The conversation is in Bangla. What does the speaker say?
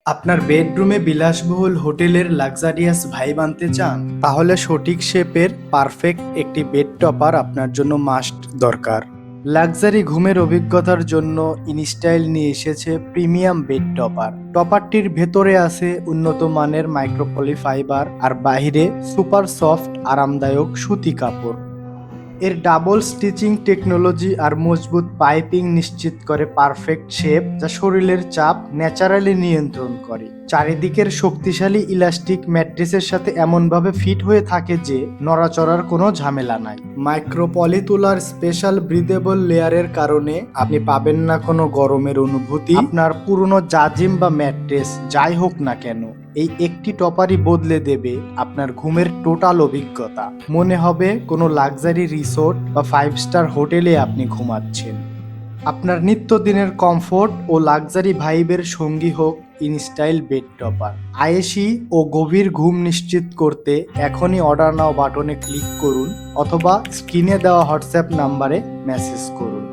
আপনার বেডরুমে বিলাসবহুল হোটেলের লাক্সারিয়াস ভাইব আনতে চান? তাহলে সঠিক শেপের পারফেক্ট একটি বেড টপার আপনার জন্য মাস্ট দরকার। লাক্সারি ঘুমের অভিজ্ঞতার জন্য ইনস্টাইল নিয়ে এসেছে প্রিমিয়াম বেড টপার। টপারটির ভেতরে আছে উন্নত মানের মাইক্রোপলি ফাইবার আর বাইরে সুপার সফট আরামদায়ক সুতি কাপড়। এর ডাবল স্টিচিং টেকনোলজি আর মজবুত পাইপিং নিশ্চিত করে পারফেক্ট শেপ, যা শরীরের চাপ ন্যাচারালি নিয়ন্ত্রণ করে। চারিদিকের শক্তিশালী ইলাস্টিক ম্যাট্রেসের সাথে এমনভাবে ফিট হয়ে থাকে যে নড়াচড়ার কোনো ঝামেলা নাই। মাইক্রোপলি তুলার স্পেশাল ব্রিদেবল লেয়ারের কারণে আপনি পাবেন না কোনো গরমের অনুভূতি। আপনার পুরনো জাজিম বা ম্যাট্রেস যাই হোক না কেন, এই একটি টপারই বদলে দেবে আপনার ঘুমের টোটাল অভিজ্ঞতা। মনে হবে কোনো লাক্সারি রিসোর্ট বা 5 স্টার হোটেলে আপনি ঘুমাচ্ছেন। আপনার নিত্যদিনের কমফোর্ট ও লাক্সারি ভাইবের সঙ্গী হোক ইনস্টাইল বেড টপার। আয়েশি ও গভীর ঘুম নিশ্চিত করতে এখনই অর্ডার নাও বাটনে ক্লিক করুন অথবা স্ক্রিনে দেওয়া হোয়াটসঅ্যাপ নাম্বারে মেসেজ করুন।